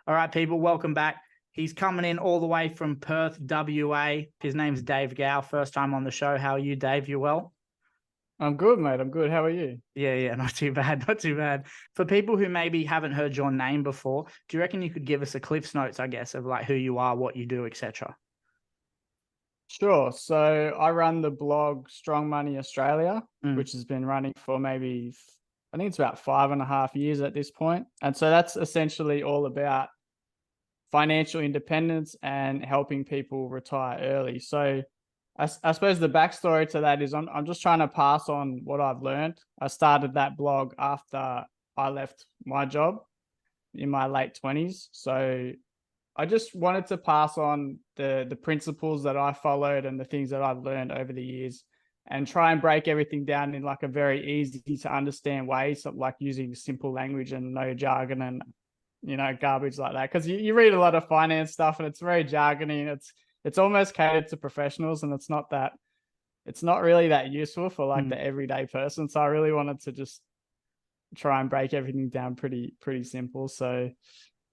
All right, people, welcome back. He's coming in all the way from Perth, WA. His name's Dave Gow. First time on the show. How are you, Dave? You well? I'm good, mate. I'm good. How are you? Yeah, not too bad, not too bad. For people who maybe haven't heard your name before, do you reckon you could give us a Cliff's Notes, I guess, of like who you are, what you do, etc.? Sure. So I run the blog Strong Money Australia, Mm. which has been running for maybe, I think it's about 5.5 years at this point. And so that's essentially all about financial independence and helping people retire early. So I suppose the backstory to that is I'm just trying to pass on what I've learned. I started that blog after I left my job in my late 20s. So I just wanted to pass on the principles that I followed and the things that I've learned over the years and try and break everything down in like a very easy to understand way. So like using simple language and no jargon and, garbage like that. Cause you read a lot of finance stuff and it's very jargony and it's almost catered to professionals and it's not really that useful for like the everyday person. So I really wanted to just try and break everything down pretty simple. So,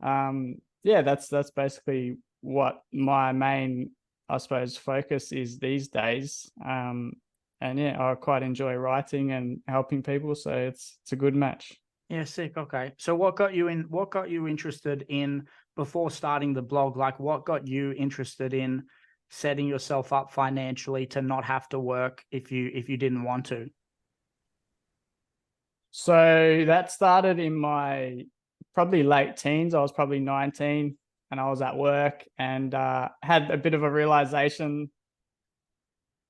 yeah, that's basically what my main, I suppose, focus is these days. And yeah, I quite enjoy writing and helping people, so it's a good match. Yeah, sick. Okay. So what got you interested in before starting the blog? Like what got you interested in setting yourself up financially to not have to work if you didn't want to? So that started in my probably late teens. I was probably 19 and I was at work and had a bit of a realization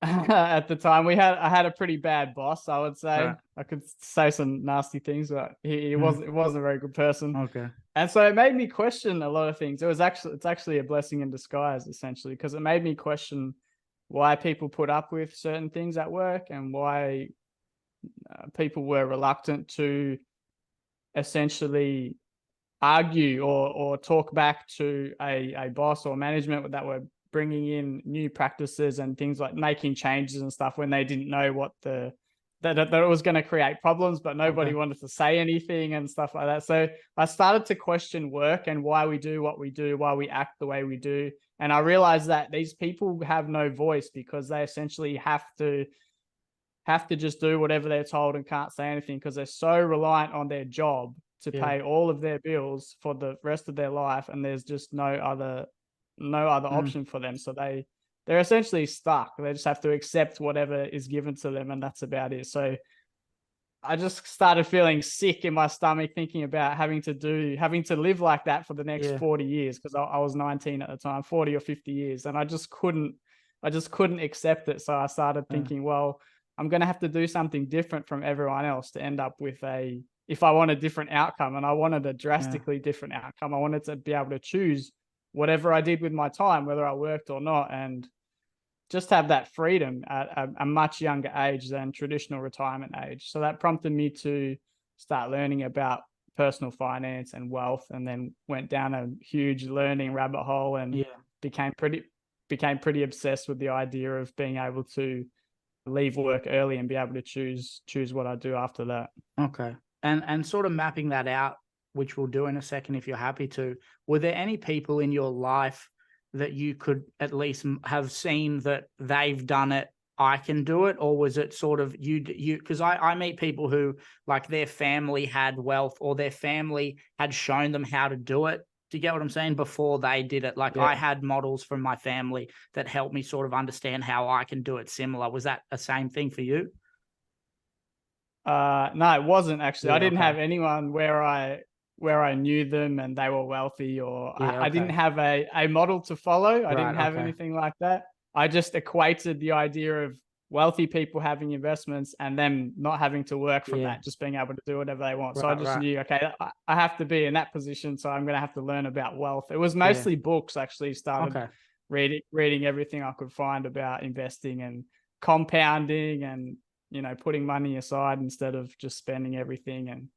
at the time. I had a pretty bad boss, I would say. Right. I could say some nasty things, but he wasn't a very good person. Okay. And so it made me question a lot of things. It's actually a blessing in disguise, essentially, because it made me question why people put up with certain things at work and why people were reluctant to essentially argue or talk back to a boss or management that were bringing in new practices and things like making changes and stuff when they didn't know what that it was going to create problems, but nobody wanted to say anything and stuff like that. So I started to question work and why we do what we do, why we act the way we do. And I realized that these people have no voice because they essentially have to just do whatever they're told and can't say anything because they're so reliant on their job to pay all of their bills for the rest of their life, and there's just no other option for them. So they're essentially stuck. They just have to accept whatever is given to them, and that's about it. So I just started feeling sick in my stomach thinking about having to live like that for the next 40 years because I was 19 at the time, 40 or 50 years, and I just couldn't accept it. So I started thinking, well, I'm going to have to do something different from everyone else to end up with if I want a different outcome, and I wanted a drastically different outcome. I wanted to be able to choose whatever I did with my time, whether I worked or not, and just have that freedom at a much younger age than traditional retirement age. So that prompted me to start learning about personal finance and wealth, and then went down a huge learning rabbit hole and became pretty obsessed with the idea of being able to leave work early and be able to choose what I do after that. Okay. And sort of mapping that out, which we'll do in a second if you're happy to, were there any people in your life that you could at least have seen that they've done it, I can do it? Or was it sort of you, because I meet people who like their family had wealth or their family had shown them how to do it. Do you get what I'm saying? Before they did it. Like I had models from my family that helped me sort of understand how I can do it similar. Was that the same thing for you? No, it wasn't actually. I didn't Okay. have anyone where I knew them and they were wealthy, or I didn't have a model to follow. I didn't have anything like that. I just equated the idea of wealthy people having investments and them not having to work from that, just being able to do whatever they want. So I just knew, okay, I have to be in that position, so I'm going to have to learn about wealth. It was mostly books. Actually started reading everything I could find about investing and compounding and putting money aside instead of just spending everything. And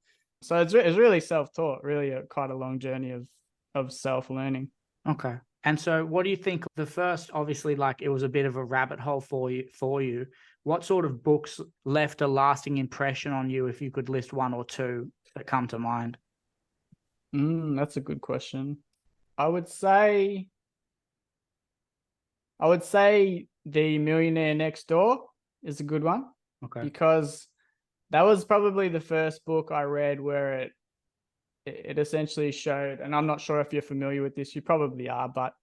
so it's really self-taught, really quite a long journey of self-learning. Okay. And so what do you think the first, obviously, like it was a bit of a rabbit hole for you. What sort of books left a lasting impression on you, if you could list one or two that come to mind? That's a good question. I would say The Millionaire Next Door is a good one, Okay. because that was probably the first book I read where it essentially showed, and I'm not sure if you're familiar with this, you probably are, but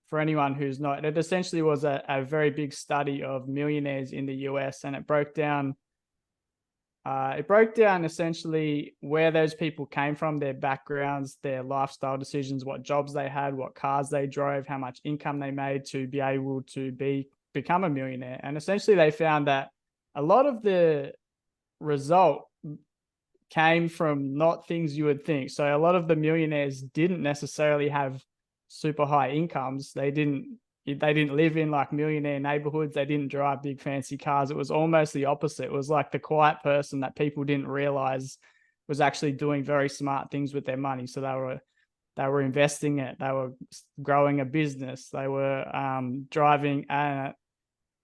for anyone who's not, it essentially was a very big study of millionaires in the US, and it broke down essentially where those people came from, their backgrounds, their lifestyle decisions, what jobs they had, what cars they drove, how much income they made to be able to become a millionaire. And essentially they found that a lot of the result came from not things you would think. So a lot of the millionaires didn't necessarily have super high incomes. They didn't live in like millionaire neighborhoods. They didn't drive big fancy cars. It was almost the opposite. It was like the quiet person that people didn't realize was actually doing very smart things with their money. So they were investing it. They were growing a business. They were driving a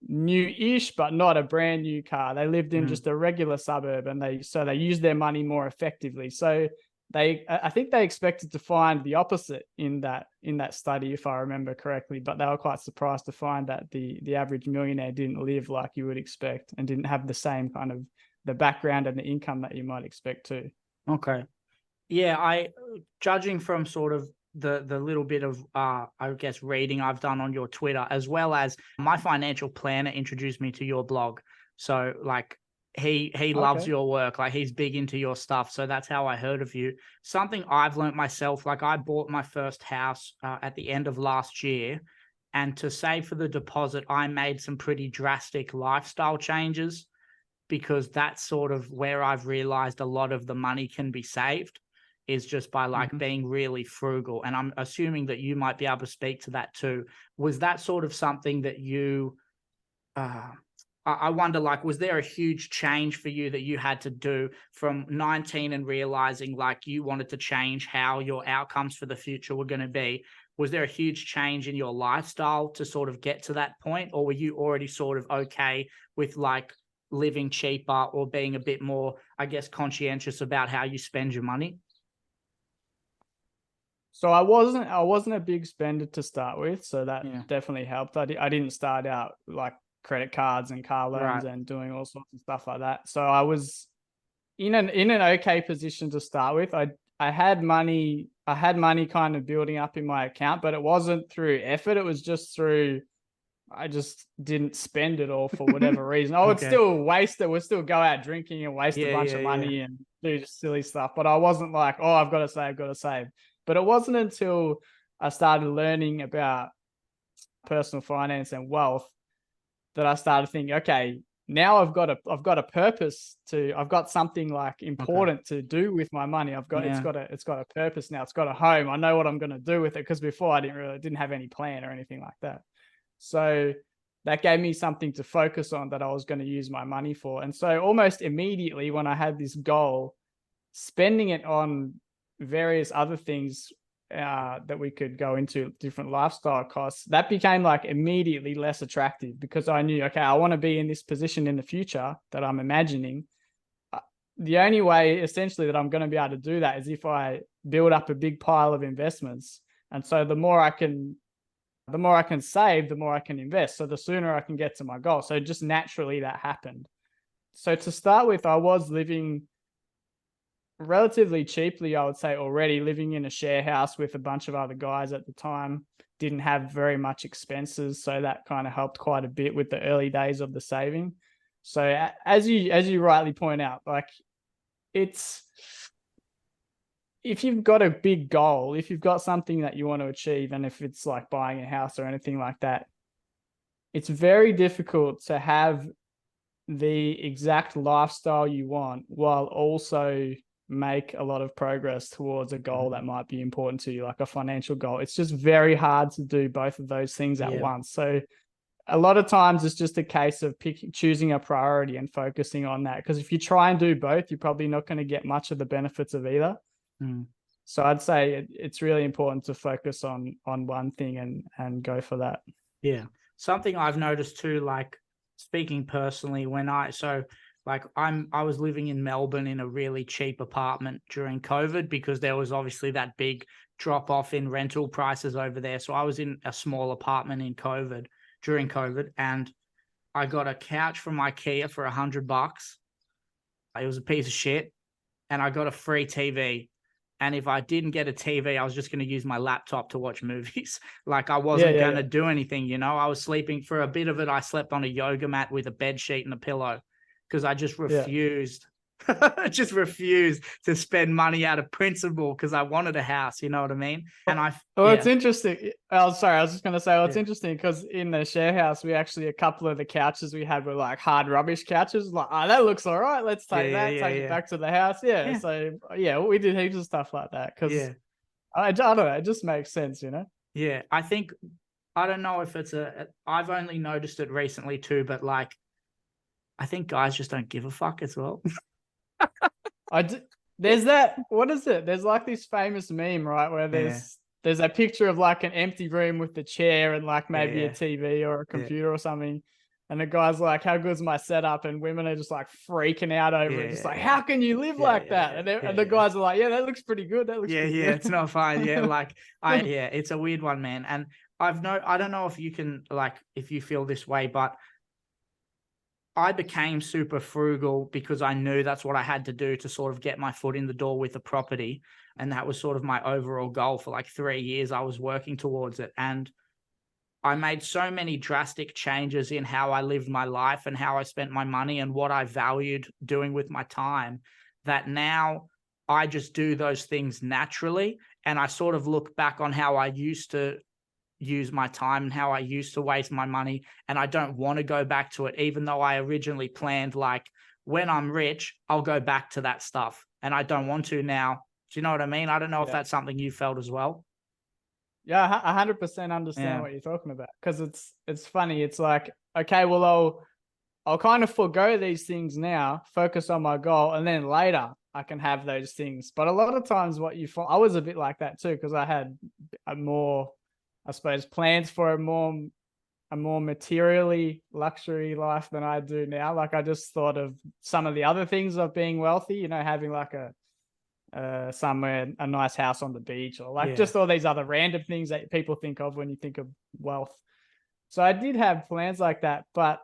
new-ish, but not a brand new car. They lived in just a regular suburb, and they used their money more effectively. So I think they expected to find the opposite in that study, if I remember correctly, but they were quite surprised to find that the average millionaire didn't live like you would expect, and didn't have the same kind of the background and the income that you might expect too. Okay. Yeah, judging from sort of the little bit of I guess reading I've done on your Twitter, as well as my financial planner introduced me to your blog. So like he loves your work, like he's big into your stuff. So that's how I heard of you. Something I've learned myself, like I bought my first house at the end of last year, and to save for the deposit, I made some pretty drastic lifestyle changes, because that's sort of where I've realized a lot of the money can be saved, is just by like being really frugal. And I'm assuming that you might be able to speak to that too. Was that sort of something that you, I wonder, like, was there a huge change for you that you had to do from 19 and realizing like you wanted to change how your outcomes for the future were going to be? Was there a huge change in your lifestyle to sort of get to that point? Or were you already sort of okay with like living cheaper, or being a bit more, I guess, conscientious about how you spend your money? So I wasn't a big spender to start with, so that Yeah. definitely helped. I didn't start out like credit cards and car loans Right. and doing all sorts of stuff like that. So I was in an okay position to start with. I had money kind of building up in my account, but it wasn't through effort. It was just through, I just didn't spend it all for whatever reason. I would Okay. still waste it. Would still go out drinking and waste a bunch of money and do silly stuff. But I wasn't like, oh, I've got to save. But it wasn't until I started learning about personal finance and wealth that I started thinking, okay, now I've got a purpose I've got something like important to do with my money. It's got a purpose now. It's got a home. I know what I'm going to do with it, because before I didn't have any plan or anything like that. So that gave me something to focus on that I was going to use my money for. And so almost immediately when I had this goal, spending it on various other things that we could go into, different lifestyle costs, that became like immediately less attractive, because I knew, okay, I want to be in this position in the future that I'm imagining. The only way essentially that I'm going to be able to do that is if I build up a big pile of investments. And so the more I can save, the more I can invest. So the sooner I can get to my goal. So just naturally that happened. So to start with, I was living relatively cheaply, I would say, already, living in a share house with a bunch of other guys at the time. Didn't have very much expenses, so that kind of helped quite a bit with the early days of the saving. So as you rightly point out, like, it's, if you've got a big goal, if you've got something that you want to achieve, and if it's like buying a house or anything like that, it's very difficult to have the exact lifestyle you want while also make a lot of progress towards a goal that might be important to you, like a financial goal. It's just very hard to do both of those things at once. So a lot of times it's just a case of choosing a priority and focusing on that. Because if you try and do both, you're probably not going to get much of the benefits of either. So I'd say it's really important to focus on one thing and go for that. Yeah. Something I've noticed too, like speaking personally, Like I was living in Melbourne in a really cheap apartment during COVID because there was obviously that big drop off in rental prices over there. So I was in a small apartment during COVID, and I got a couch from IKEA for $100. It was a piece of shit, and I got a free TV. And if I didn't get a TV, I was just going to use my laptop to watch movies. Like I wasn't going to do anything, you know. I was sleeping for a bit of it. I slept on a yoga mat with a bed sheet and a pillow because I just refused. I just refused to spend money out of principle because I wanted a house. You know what I mean? And it's interesting. Oh, sorry. I was just going to say, it's interesting because in the share house, we actually, a couple of the couches we had were like hard rubbish couches. Like, oh, that looks all right. Let's take take it back to the house. Yeah. So we did heaps of stuff like that because I don't know. It just makes sense, you know? Yeah. I think, I don't know if it's I've only noticed it recently too, but like, I think guys just don't give a fuck as well. There's that, what is it? There's like this famous meme, right? Where there's a picture of like an empty room with the chair and like maybe a TV or a computer or something. And the guy's like, how good's my setup? And women are just like freaking out over it. Just like, how can you live like that? And the guys are like, yeah, that looks pretty good. That looks pretty good. It's not fine. Yeah. Like it's a weird one, man. And I don't know if you can, like, if you feel this way, but I became super frugal because I knew that's what I had to do to sort of get my foot in the door with the property. And that was sort of my overall goal for like 3 years. I was working towards it. And I made so many drastic changes in how I lived my life and how I spent my money and what I valued doing with my time that now I just do those things naturally. And I sort of look back on how I used to use my time and how I used to waste my money. And I don't want to go back to it, even though I originally planned like when I'm rich, I'll go back to that stuff. And I don't want to now. Do you know what I mean? I don't know if that's something you felt as well. Yeah, 100% understand what you're talking about. Cause it's funny. It's like, okay, well, I'll kind of forego these things now, focus on my goal. And then later I can have those things. But a lot of times what you find, I was a bit like that too. Cause I had a more, I suppose, plans for a more materially luxury life than I do now. Like I just thought of some of the other things of being wealthy, you know, having like a nice house on the beach or like just all these other random things that people think of when you think of wealth. So I did have plans like that, but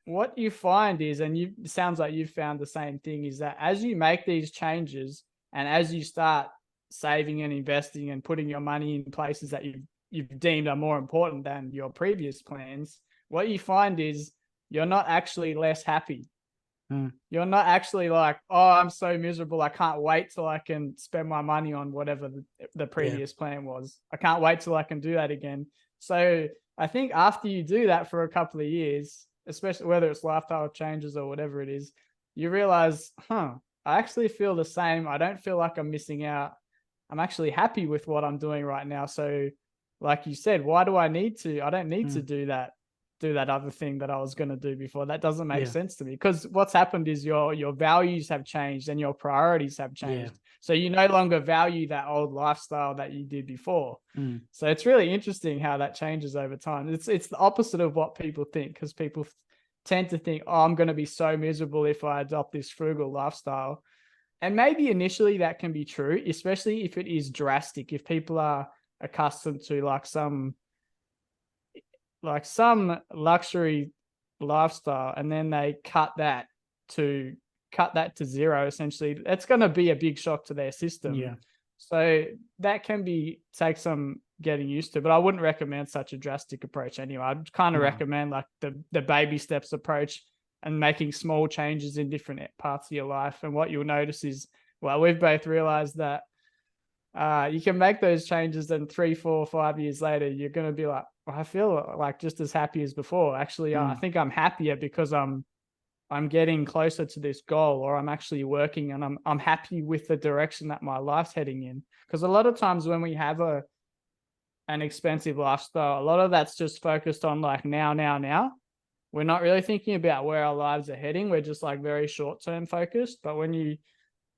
what you find is, and it sounds like you've found the same thing, is that as you make these changes and as you start saving and investing and putting your money in places that you've deemed are more important than your previous plans, what you find is you're not actually less happy. You're not actually like, oh, I'm so miserable. I can't wait till I can spend my money on whatever the previous plan was. I can't wait till I can do that again. So I think after you do that for a couple of years, especially whether it's lifestyle changes or whatever it is, you realize, I actually feel the same. I don't feel like I'm missing out. I'm actually happy with what I'm doing right now. So like you said, why do I need to? I don't need to do that other thing that I was going to do before. That doesn't make sense to me, because what's happened is your values have changed and your priorities have changed. So you no longer value that old lifestyle that you did before. So it's really interesting how that changes over time. It's the opposite of what people think, because people tend to think, oh, I'm going to be so miserable if I adopt this frugal lifestyle. And maybe initially that can be true, especially if it is drastic, if people are accustomed to like some luxury lifestyle and then they cut that to zero, essentially. That's going to be a big shock to their system. So that can take some getting used to, but I wouldn't recommend such a drastic approach anyway. I'd kind of recommend like the baby steps approach and making small changes in different parts of your life. And what you'll notice is, well, we've both realized that you can make those changes, and 3, 4, 5 years later, you're going to be like, well, I feel like just as happy as before. Actually, I think I'm happier because I'm getting closer to this goal, or I'm actually working and I'm happy with the direction that my life's heading in. Because a lot of times when we have an expensive lifestyle, a lot of that's just focused on like now. We're not really thinking about where our lives are heading. We're just like very short-term focused. But when you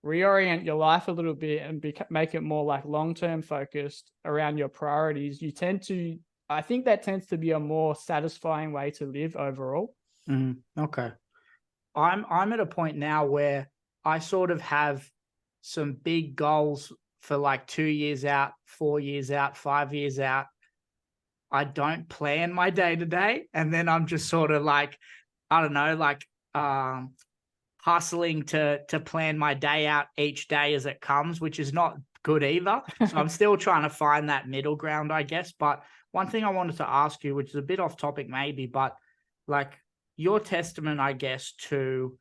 reorient your life a little bit and make it more like long-term focused around your priorities, I think that tends to be a more satisfying way to live overall. Okay. I'm at a point now where I sort of have some big goals for like 2 years out, 4 years out, 5 years out. I don't plan my day to day, and then I'm just sort of like, I don't know, like hustling to plan my day out each day as it comes, which is not good either. So I'm still trying to find that middle ground, I guess. But one thing I wanted to ask you, which is a bit off topic maybe, but like your testament, I guess, to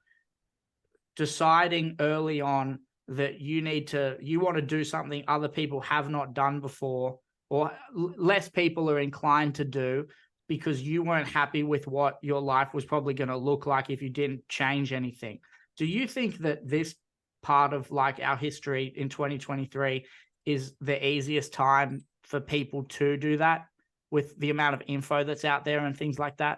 deciding early on that you want to do something other people have not done before, or less people are inclined to do, because you weren't happy with what your life was probably going to look like if you didn't change anything. Do you think that this part of like our history in 2023 is the easiest time for people to do that, with the amount of info that's out there and things like that?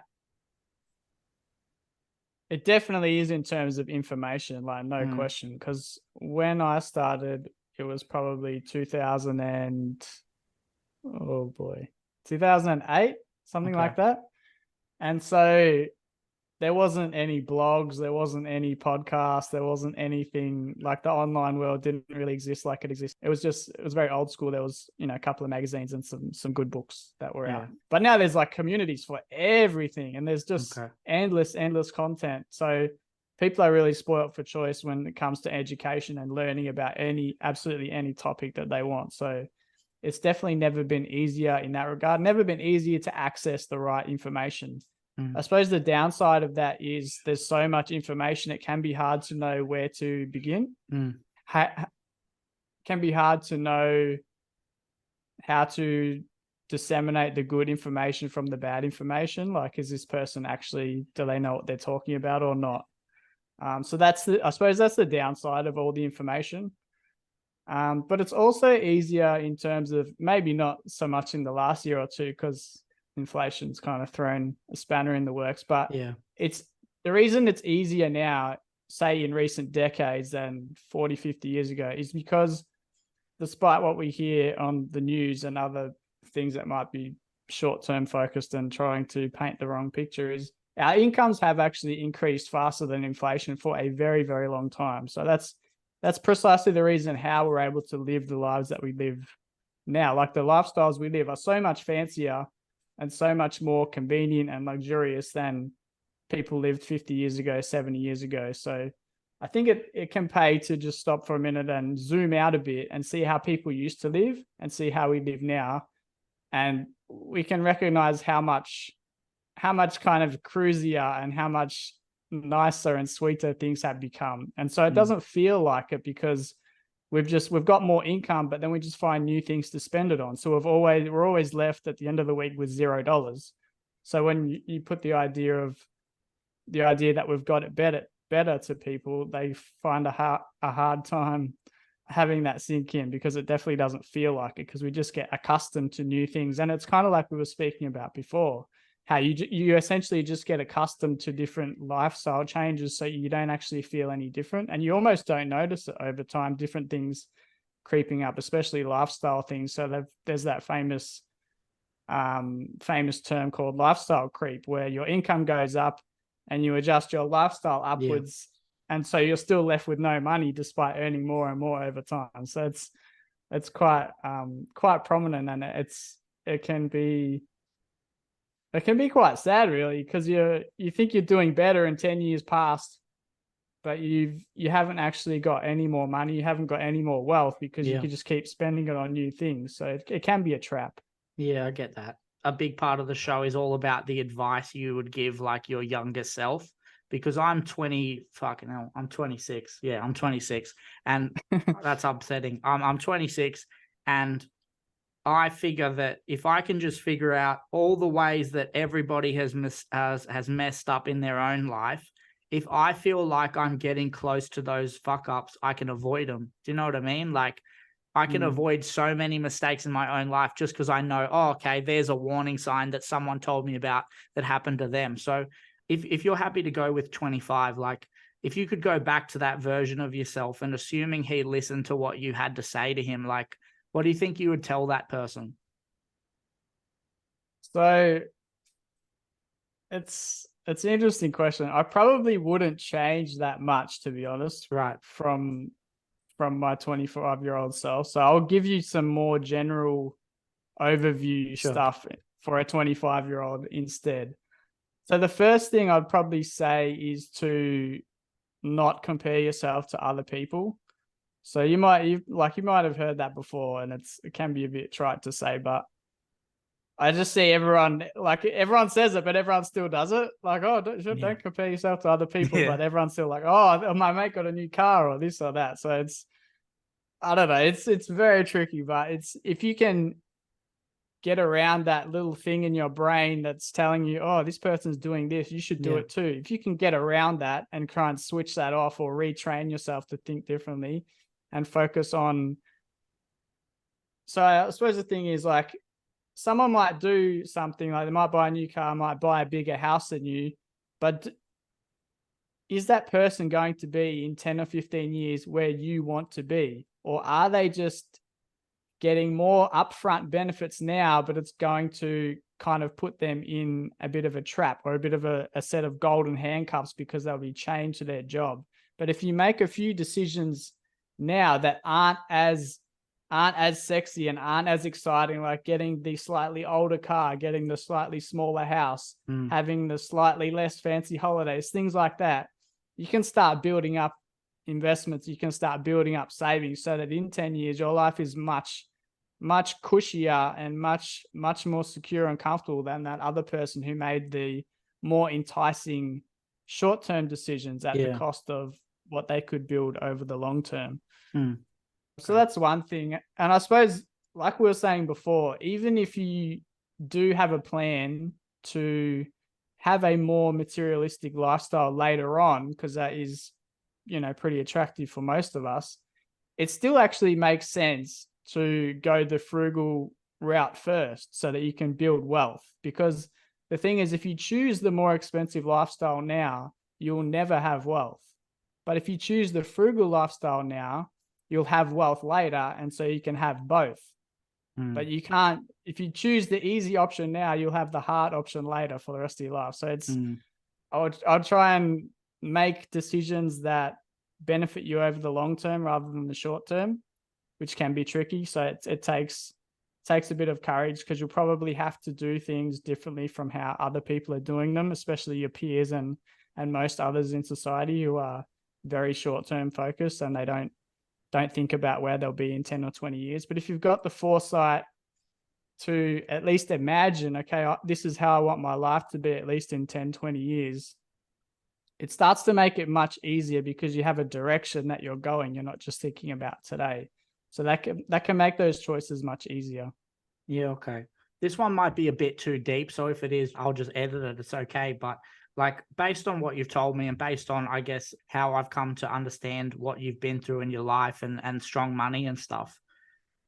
It definitely is in terms of information, like no question. Because when I started, it was probably 2008, something Okay. like that. And so there wasn't any blogs, there wasn't any podcasts, there wasn't anything like the online world didn't really exist like it exists. It was very old school. There was, a couple of magazines and some good books that were out. But now there's like communities for everything, and there's just endless content. So people are really spoiled for choice when it comes to education and learning about absolutely any topic that they want. So it's definitely never been easier in that regard, never been easier to access the right information. I suppose the downside of that is there's so much information, it can be hard to know where to begin. Can be hard to know how to disseminate the good information from the bad information. Like, is this person do they know what they're talking about or not? So I suppose that's the downside of all the information. But it's also easier in terms of, maybe not so much in the last year or two, because inflation's kind of thrown a spanner in the works, but it's the reason it's easier now, say in recent decades, than 40, 50 years ago, is because despite what we hear on the news and other things that might be short-term focused and trying to paint the wrong picture, is our incomes have actually increased faster than inflation for a very, very long time. So that's precisely the reason how we're able to live the lives that we live now. Like, the lifestyles we live are so much fancier and so much more convenient and luxurious than people lived 50 years ago, 70 years ago. So I think it can pay to just stop for a minute and zoom out a bit and see how people used to live and see how we live now. And we can recognize how much kind of cruisier and how much nicer and sweeter things have become. And so it doesn't feel like it, because we've got more income, but then we just find new things to spend it on. So we're always left at the end of the week with $0. So when you put the idea that we've got it better to people, they find a hard time having that sink in, because it definitely doesn't feel like it, because we just get accustomed to new things. And it's kind of like we were speaking about before, how you essentially just get accustomed to different lifestyle changes, so you don't actually feel any different, and you almost don't notice it over time, different things creeping up, especially lifestyle things. So there's that famous term called lifestyle creep, where your income goes up and you adjust your lifestyle upwards, and so you're still left with no money despite earning more and more over time. So it's quite prominent, and it can be quite sad, really, because you think you're doing better in 10 years past, but you haven't actually got any more money, you haven't got any more wealth, because you can just keep spending it on new things. So it can be a trap. Yeah, I get that. A big part of the show is all about the advice you would give like your younger self, because I'm 26. Yeah, I'm 26, and that's upsetting. I'm 26, and I figure that if I can just figure out all the ways that everybody has messed up in their own life, if I feel like I'm getting close to those fuck ups, I can avoid them. Do you know what I mean? Like, I can avoid so many mistakes in my own life just because I know, oh, okay, there's a warning sign that someone told me about that happened to them. So if you're happy to go with 25, like, if you could go back to that version of yourself, and assuming he listened to what you had to say to him, like, what do you think you would tell that person? So it's it's an interesting question. I probably wouldn't change that much, to be honest, Right. from my 25-year-old self. So I'll give you some more general overview Sure. stuff for a 25-year-old instead. So the first thing I'd probably say is to not compare yourself to other people. So you might have heard that before, and it can be a bit trite to say, but I just see everyone says it, but everyone still does it. Like, oh, don't compare yourself to other people, Yeah. but everyone's still like, oh, my mate got a new car or this or that. So I don't know. It's very tricky, but if you can get around that little thing in your brain that's telling you, oh, this person's doing this, you should do Yeah. it too. If you can get around that and try and switch that off or retrain yourself to think differently and focus on. So I suppose the thing is, like, someone might do something like they might buy a new car, might buy a bigger house than you, but is that person going to be in 10 or 15 years where you want to be? Or are they just getting more upfront benefits now, but it's going to kind of put them in a bit of a trap or a bit of a set of golden handcuffs because they'll be chained to their job? But if you make a few decisions now that aren't as sexy and aren't as exciting, like getting the slightly older car, getting the slightly smaller house, having the slightly less fancy holidays, things like that, you can start building up investments, you can start building up savings so that in 10 years, your life is much cushier and much more secure and comfortable than that other person who made the more enticing short-term decisions at the cost of what they could build over the long term. So that's one thing. And I suppose, like we were saying before, even if you do have a plan to have a more materialistic lifestyle later on, because that is, pretty attractive for most of us, it still actually makes sense to go the frugal route first so that you can build wealth. Because the thing is, if you choose the more expensive lifestyle now, you'll never have wealth. But if you choose the frugal lifestyle now, you'll have wealth later, and so you can have both. But you can't, if you choose the easy option now, you'll have the hard option later for the rest of your life. So I'll try and make decisions that benefit you over the long term rather than the short term, which can be tricky. So it takes a bit of courage, because you'll probably have to do things differently from how other people are doing them, especially your peers and most others in society who are very short-term focused and they don't think about where they'll be in 10 or 20 years. But if you've got the foresight to at least imagine, okay, this is how I want my life to be at least in 10, 20 years, it starts to make it much easier because you have a direction that you're going. You're not just thinking about today. So that can make those choices much easier. Yeah, okay. This one might be a bit too deep, so if it is, I'll just edit it. It's okay. But like, based on what you've told me and based on, I guess, how I've come to understand what you've been through in your life and strong money and stuff,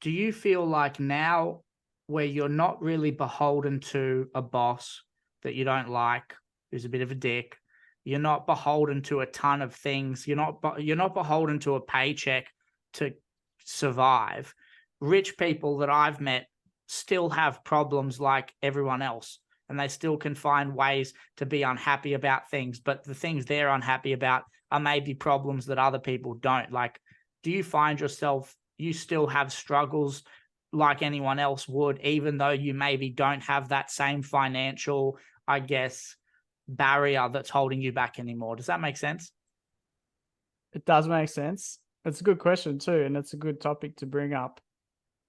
do you feel like now, where you're not really beholden to a boss that you don't like, who's a bit of a dick, you're not beholden to a ton of things, you're not beholden to a paycheck to survive? Rich people that I've met still have problems like everyone else, and they still can find ways to be unhappy about things, but the things they're unhappy about are maybe problems that other people don't. Like, do you find yourself, you still have struggles like anyone else would, even though you maybe don't have that same financial, I guess, barrier that's holding you back anymore? Does that make sense? It does make sense. It's a good question too, and it's a good topic to bring up.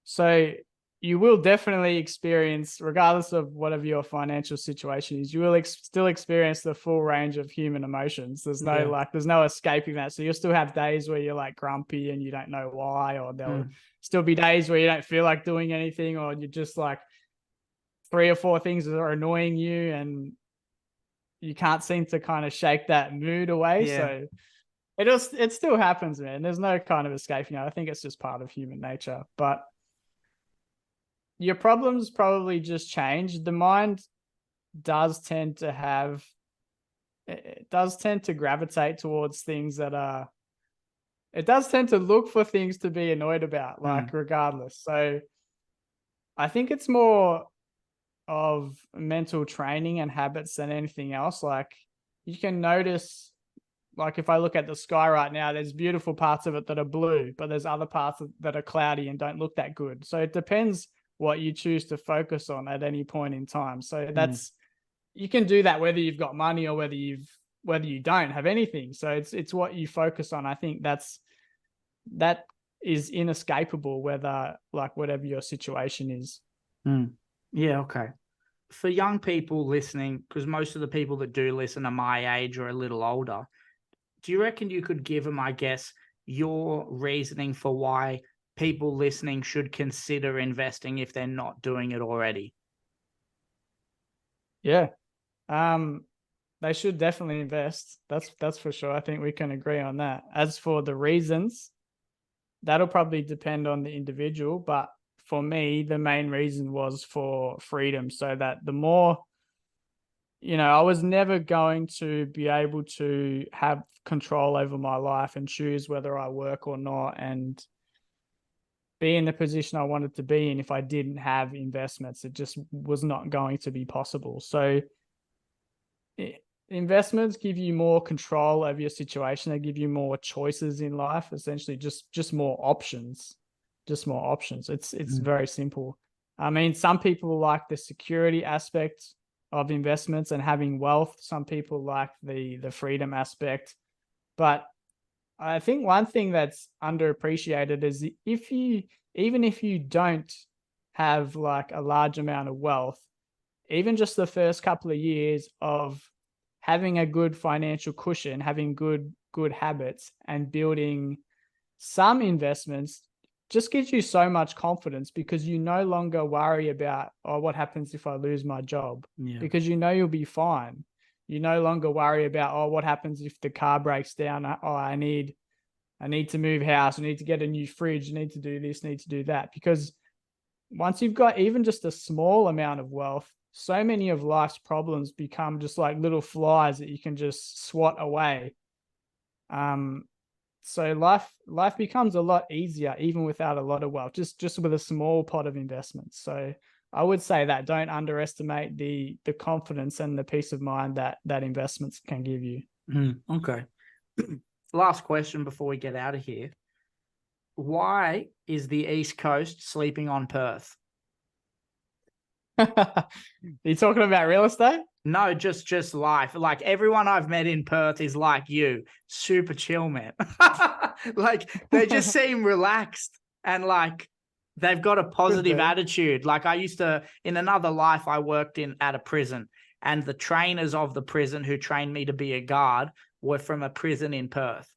So you will definitely experience, regardless of whatever your financial situation is, you will still experience the full range of human emotions. There's no escaping that. So you'll still have days where you're like grumpy and you don't know why, or there'll still be days where you don't feel like doing anything, or you're just like 3 or 4 things that are annoying you and you can't seem to kind of shake that mood away. So it still happens, man. There's no kind of escaping it. I think it's just part of human nature. But your problems probably just change. The mind does tend to gravitate towards things that it does tend to look for things to be annoyed about, like regardless. So I think it's more of mental training and habits than anything else. Like, you can notice, like, if I look at the sky right now, there's beautiful parts of it that are blue, but there's other parts that are cloudy and don't look that good. So it depends what you choose to focus on at any point in time. So that's, you can do that whether you've got money or whether you don't have anything. So it's what you focus on. I think that is inescapable, whether, like, whatever your situation is. Yeah, okay. For young people listening, because most of the people that do listen are my age or a little older, do you reckon you could give them, I guess, your reasoning for why people listening should consider investing if they're not doing it already? Yeah. They should definitely invest. That's for sure. I think we can agree on that. As for the reasons, that'll probably depend on the individual, but for me, the main reason was for freedom. So that the more, I was never going to be able to have control over my life and choose whether I work or not, and be in the position I wanted to be in if I didn't have investments. It just was not going to be possible. So investments give you more control over your situation. They give you more choices in life, essentially just more options. It's very simple. I mean, some people like the security aspect of investments and having wealth. Some people like the freedom aspect. But I think one thing that's underappreciated is even if you don't have like a large amount of wealth, even just the first couple of years of having a good financial cushion, having good habits, and building some investments just gives you so much confidence, because you no longer worry about, oh, what happens if I lose my job? Yeah. Because you'll be fine. You no longer worry about, oh, what happens if the car breaks down? Oh, I need to move house. I need to get a new fridge. I need to do this, need to do that. Because once you've got even just a small amount of wealth, so many of life's problems become just like little flies that you can just swat away. So life becomes a lot easier even without a lot of wealth, just with a small pot of investments. So I would say that don't underestimate the confidence and the peace of mind that investments can give you. Okay. Last question before we get out of here. Why is the East Coast sleeping on Perth? Are you talking about real estate? No, just life. Like, everyone I've met in Perth is like you, super chill, man. Like, they just seem relaxed and like they've got a positive attitude. Like, I used to, in another life, I worked at a prison, and the trainers of the prison who trained me to be a guard were from a prison in Perth.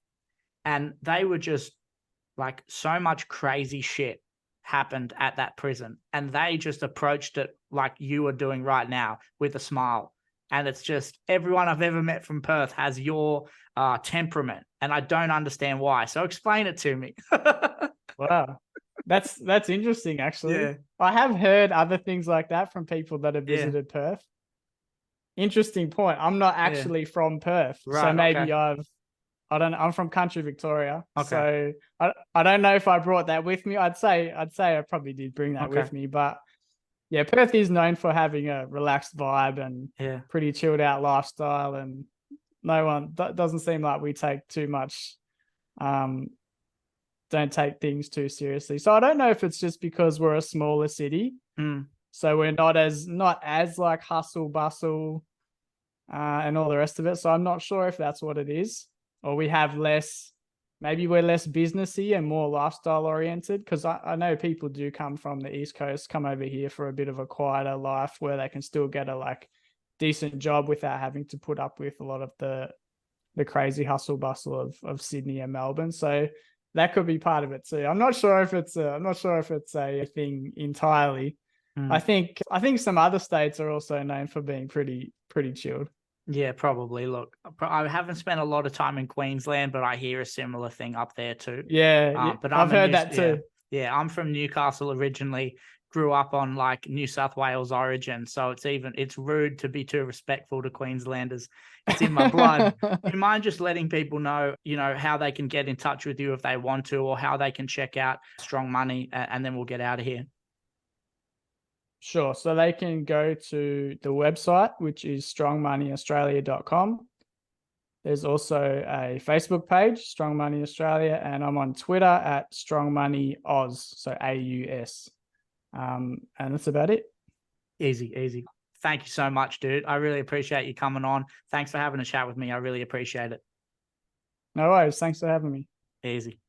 And they were just like, so much crazy shit happened at that prison, and they just approached it like you are doing right now, with a smile. And it's just, everyone I've ever met from Perth has your temperament, and I don't understand why. So explain it to me. Wow. That's interesting, actually. Yeah. I have heard other things like that from people that have Yeah. visited Perth. Interesting point. I'm not actually from Perth. So Right, maybe okay. I'm from country Victoria. Okay. So I don't know if I brought that with me. I'd say I probably did bring that Okay. with me, but yeah, Perth is known for having a relaxed vibe and Yeah. pretty chilled out lifestyle, and doesn't seem like we take too much, don't take things too seriously. So I don't know if it's just because we're a smaller city, so we're not as like hustle bustle and all the rest of it. So I'm not sure if that's what it is, or we have less. Maybe we're less businessy and more lifestyle oriented, because I know people do come from the East Coast, come over here for a bit of a quieter life where they can still get a like decent job without having to put up with a lot of the crazy hustle bustle of Sydney and Melbourne. So that could be part of it too. I'm not sure if it's a thing entirely. I think some other states are also known for being pretty chilled. Yeah, probably. Look, I haven't spent a lot of time in Queensland, but I hear a similar thing up there too. Yeah, But I've heard that too. Yeah, I'm from Newcastle originally, grew up on like New South Wales origin. So it's rude to be too respectful to Queenslanders. It's in my blood. Do you mind just letting people know, how they can get in touch with you if they want to, or how they can check out Strong Money, and then we'll get out of here? Sure. So they can go to the website, which is strongmoneyaustralia.com. There's also a Facebook page, Strong Money Australia, and I'm on Twitter at Strong Money Oz, so AUS. And that's about it. Easy, easy. Thank you so much, dude. I really appreciate you coming on. Thanks for having a chat with me. I really appreciate it. No worries. Thanks for having me. Easy.